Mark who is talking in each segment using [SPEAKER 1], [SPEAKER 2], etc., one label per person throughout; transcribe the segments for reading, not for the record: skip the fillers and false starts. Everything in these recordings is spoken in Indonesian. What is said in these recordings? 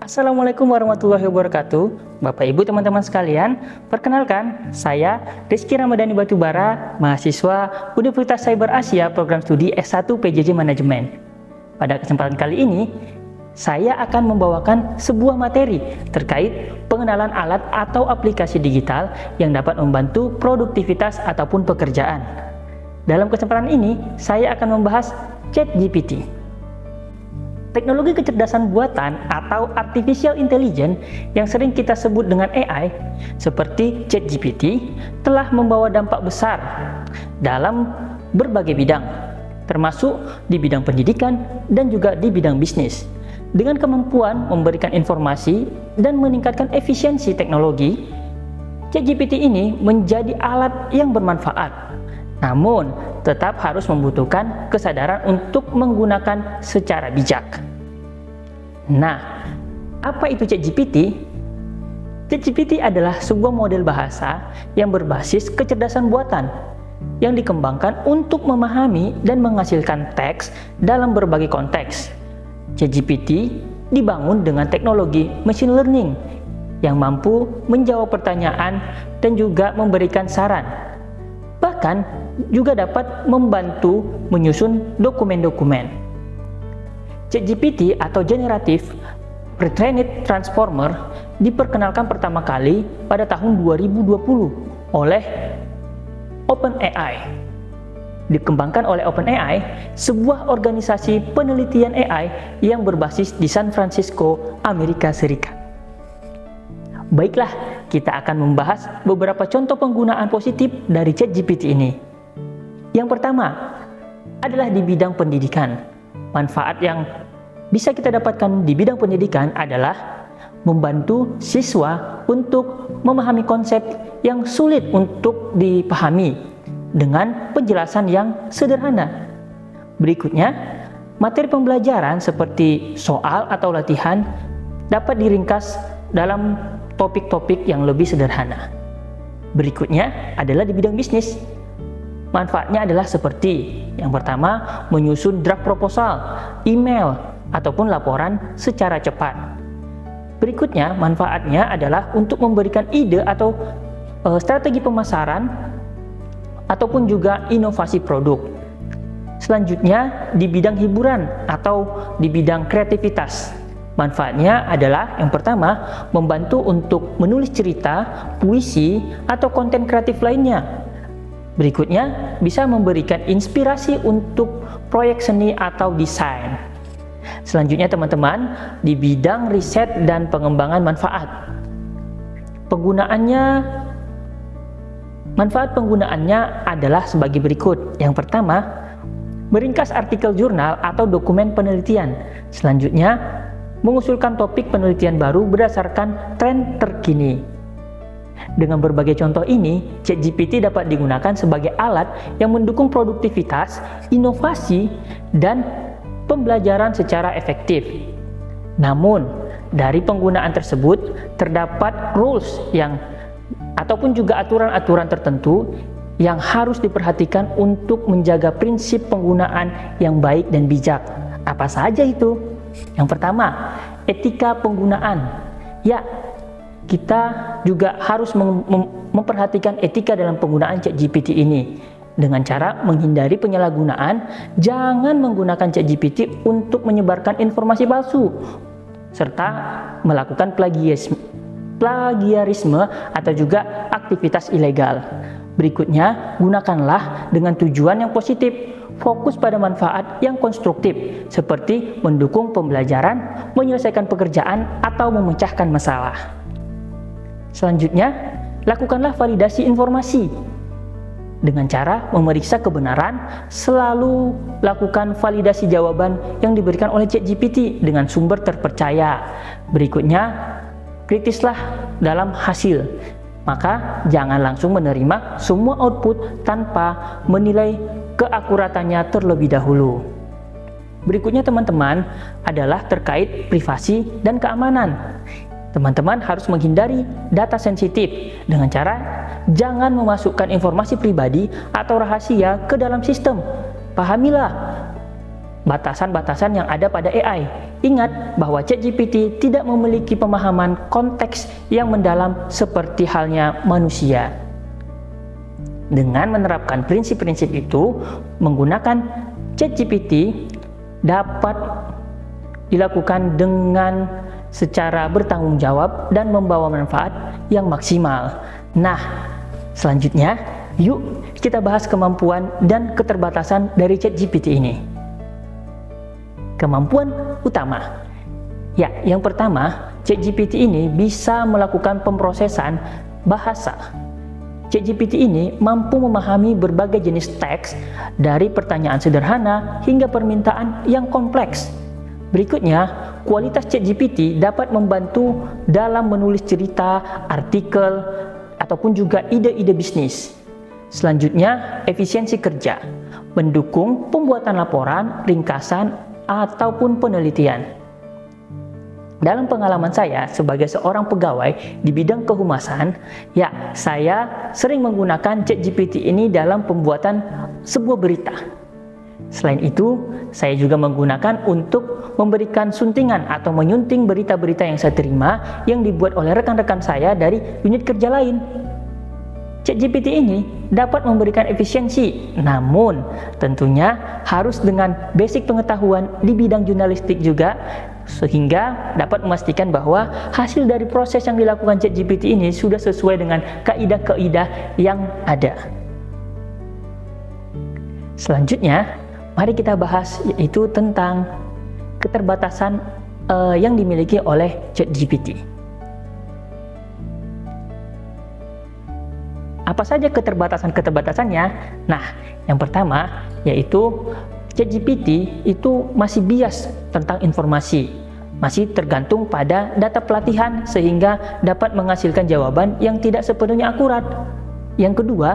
[SPEAKER 1] Assalamualaikum warahmatullahi wabarakatuh. Bapak Ibu teman-teman sekalian, perkenalkan saya Rizky Ramadhani Batubara, mahasiswa Universitas Cyber Asia Program Studi S1 PJJ Manajemen. Pada kesempatan kali ini, saya akan membawakan sebuah materi terkait pengenalan alat atau aplikasi digital yang dapat membantu produktivitas ataupun pekerjaan. Dalam kesempatan ini, saya akan membahas ChatGPT. Teknologi kecerdasan buatan atau artificial intelligence yang sering kita sebut dengan AI seperti ChatGPT telah membawa dampak besar dalam berbagai bidang, termasuk di bidang pendidikan dan juga di bidang bisnis. Dengan kemampuan memberikan informasi dan meningkatkan efisiensi teknologi, ChatGPT ini menjadi alat yang bermanfaat. Namun, tetap harus membutuhkan kesadaran untuk menggunakan secara bijak. Nah, apa itu ChatGPT? ChatGPT adalah sebuah model bahasa yang berbasis kecerdasan buatan yang dikembangkan untuk memahami dan menghasilkan teks dalam berbagai konteks. ChatGPT dibangun dengan teknologi machine learning yang mampu menjawab pertanyaan dan juga memberikan saran. Bahkan juga dapat membantu menyusun dokumen-dokumen. ChatGPT atau Generative Pre-trained Transformer diperkenalkan pertama kali pada tahun 2020 oleh OpenAI. Dikembangkan oleh OpenAI, sebuah organisasi penelitian AI yang berbasis di San Francisco, Amerika Serikat. Baiklah, kita akan membahas beberapa contoh penggunaan positif dari ChatGPT ini. Yang pertama adalah di bidang pendidikan. Manfaat yang bisa kita dapatkan di bidang pendidikan adalah membantu siswa untuk memahami konsep yang sulit untuk dipahami dengan penjelasan yang sederhana. Berikutnya, materi pembelajaran seperti soal atau latihan dapat diringkas dalam topik-topik yang lebih sederhana. Berikutnya adalah di bidang bisnis. Manfaatnya adalah seperti yang pertama, menyusun draft proposal, email, ataupun laporan secara cepat. Berikutnya, manfaatnya adalah untuk memberikan ide atau strategi pemasaran ataupun juga inovasi produk. Selanjutnya, di bidang hiburan atau di bidang kreativitas. Manfaatnya adalah yang pertama, membantu untuk menulis cerita, puisi, atau konten kreatif lainnya. Berikutnya, bisa memberikan inspirasi untuk proyek seni atau desain. Selanjutnya teman-teman, di bidang riset dan pengembangan manfaat. Manfaat penggunaannya adalah sebagai berikut. Yang pertama, meringkas artikel jurnal atau dokumen penelitian. Selanjutnya, mengusulkan topik penelitian baru berdasarkan tren terkini. Dengan berbagai contoh ini, ChatGPT dapat digunakan sebagai alat yang mendukung produktivitas, inovasi, dan pembelajaran secara efektif. Namun, dari penggunaan tersebut terdapat rules ataupun juga aturan-aturan tertentu yang harus diperhatikan untuk menjaga prinsip penggunaan yang baik dan bijak. Apa saja itu? Yang pertama, etika penggunaan. Ya, kita juga harus memperhatikan etika dalam penggunaan ChatGPT ini dengan cara menghindari penyalahgunaan. Jangan menggunakan ChatGPT untuk menyebarkan informasi palsu serta melakukan plagiarisme atau juga aktivitas ilegal. Berikutnya, gunakanlah dengan tujuan yang positif. Fokus pada manfaat yang konstruktif seperti mendukung pembelajaran, menyelesaikan pekerjaan, atau memecahkan masalah. Selanjutnya, lakukanlah validasi informasi. Dengan cara memeriksa kebenaran, selalu lakukan validasi jawaban yang diberikan oleh ChatGPT dengan sumber terpercaya. Berikutnya, kritislah dalam hasil. Maka, jangan langsung menerima semua output tanpa menilai keakuratannya terlebih dahulu. Berikutnya teman-teman adalah terkait privasi dan keamanan. Teman-teman harus menghindari data sensitif dengan cara jangan memasukkan informasi pribadi atau rahasia ke dalam sistem. Pahamilah batasan-batasan yang ada pada AI. Ingat bahwa ChatGPT tidak memiliki pemahaman konteks yang mendalam seperti halnya manusia. Dengan menerapkan prinsip-prinsip itu, menggunakan ChatGPT dapat dilakukan dengan secara bertanggung jawab dan membawa manfaat yang maksimal. Nah, selanjutnya, yuk kita bahas kemampuan dan keterbatasan dari ChatGPT ini. Kemampuan utama. Ya, yang pertama, ChatGPT ini bisa melakukan pemrosesan bahasa. ChatGPT ini mampu memahami berbagai jenis teks, dari pertanyaan sederhana hingga permintaan yang kompleks. Berikutnya, kualitas ChatGPT dapat membantu dalam menulis cerita, artikel, ataupun juga ide-ide bisnis. Selanjutnya, efisiensi kerja, mendukung pembuatan laporan, ringkasan, ataupun penelitian. Dalam pengalaman saya sebagai seorang pegawai di bidang kehumasan, ya, saya sering menggunakan ChatGPT ini dalam pembuatan sebuah berita. Selain itu, saya juga menggunakan untuk memberikan suntingan atau menyunting berita-berita yang saya terima yang dibuat oleh rekan-rekan saya dari unit kerja lain. ChatGPT ini dapat memberikan efisiensi, namun tentunya harus dengan basic pengetahuan di bidang jurnalistik juga, sehingga dapat memastikan bahwa hasil dari proses yang dilakukan ChatGPT ini sudah sesuai dengan kaidah-kaidah yang ada. Selanjutnya, mari kita bahas yaitu tentang keterbatasan yang dimiliki oleh ChatGPT. Apa saja keterbatasan-keterbatasannya? Nah, yang pertama yaitu ChatGPT itu masih bias tentang informasi, masih tergantung pada data pelatihan sehingga dapat menghasilkan jawaban yang tidak sepenuhnya akurat. Yang kedua,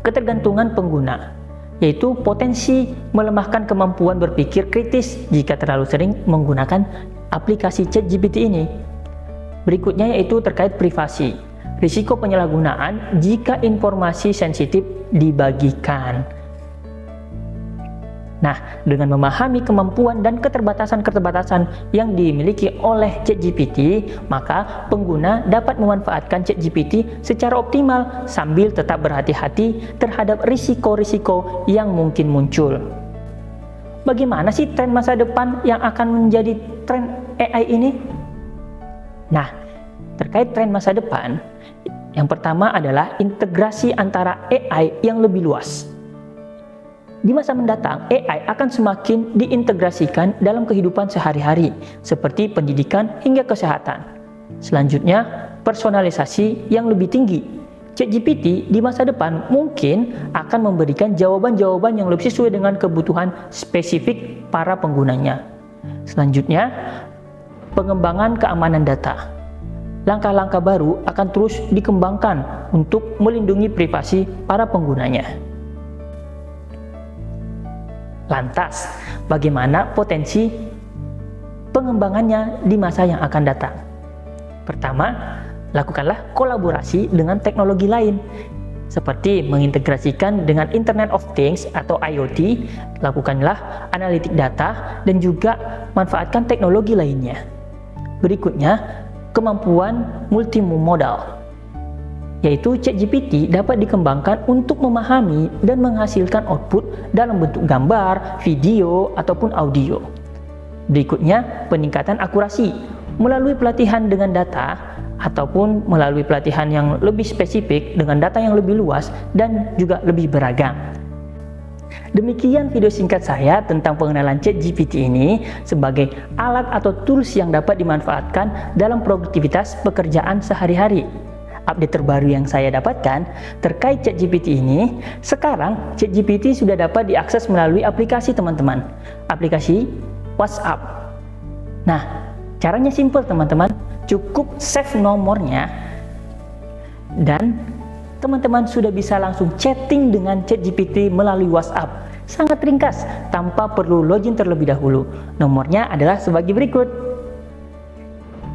[SPEAKER 1] ketergantungan pengguna, yaitu potensi melemahkan kemampuan berpikir kritis jika terlalu sering menggunakan aplikasi ChatGPT ini. Berikutnya yaitu terkait privasi, risiko penyalahgunaan jika informasi sensitif dibagikan. Nah, dengan memahami kemampuan dan keterbatasan-keterbatasan yang dimiliki oleh ChatGPT, maka pengguna dapat memanfaatkan ChatGPT secara optimal sambil tetap berhati-hati terhadap risiko-risiko yang mungkin muncul. Bagaimana sih tren masa depan yang akan menjadi tren AI ini? Nah, terkait tren masa depan, yang pertama adalah integrasi antara AI yang lebih luas. Di masa mendatang, AI akan semakin diintegrasikan dalam kehidupan sehari-hari, seperti pendidikan hingga kesehatan. Selanjutnya, personalisasi yang lebih tinggi. ChatGPT di masa depan mungkin akan memberikan jawaban-jawaban yang lebih sesuai dengan kebutuhan spesifik para penggunanya. Selanjutnya, pengembangan keamanan data. Langkah-langkah baru akan terus dikembangkan untuk melindungi privasi para penggunanya. Lantas, bagaimana potensi pengembangannya di masa yang akan datang? Pertama, lakukanlah kolaborasi dengan teknologi lain, seperti mengintegrasikan dengan Internet of Things atau IoT, lakukanlah analitik data, dan juga manfaatkan teknologi lainnya. Berikutnya, kemampuan multimodal, yaitu ChatGPT dapat dikembangkan untuk memahami dan menghasilkan output dalam bentuk gambar, video, ataupun audio. Berikutnya, peningkatan akurasi melalui pelatihan dengan data ataupun melalui pelatihan yang lebih spesifik dengan data yang lebih luas dan juga lebih beragam. Demikian video singkat saya tentang pengenalan ChatGPT ini sebagai alat atau tools yang dapat dimanfaatkan dalam produktivitas pekerjaan sehari-hari. Update terbaru yang saya dapatkan terkait ChatGPT ini, sekarang ChatGPT sudah dapat diakses melalui aplikasi teman-teman, aplikasi WhatsApp. Nah, caranya simple teman-teman, cukup save nomornya dan teman-teman sudah bisa langsung chatting dengan ChatGPT melalui WhatsApp. Sangat ringkas, tanpa perlu login terlebih dahulu. Nomornya adalah sebagai berikut: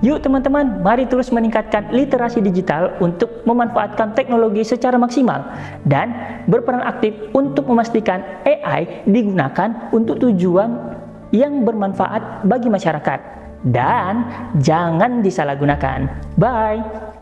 [SPEAKER 1] Yuk teman-teman, mari terus meningkatkan literasi digital untuk memanfaatkan teknologi secara maksimal dan berperan aktif untuk memastikan AI digunakan untuk tujuan yang bermanfaat bagi masyarakat dan jangan disalahgunakan. Bye!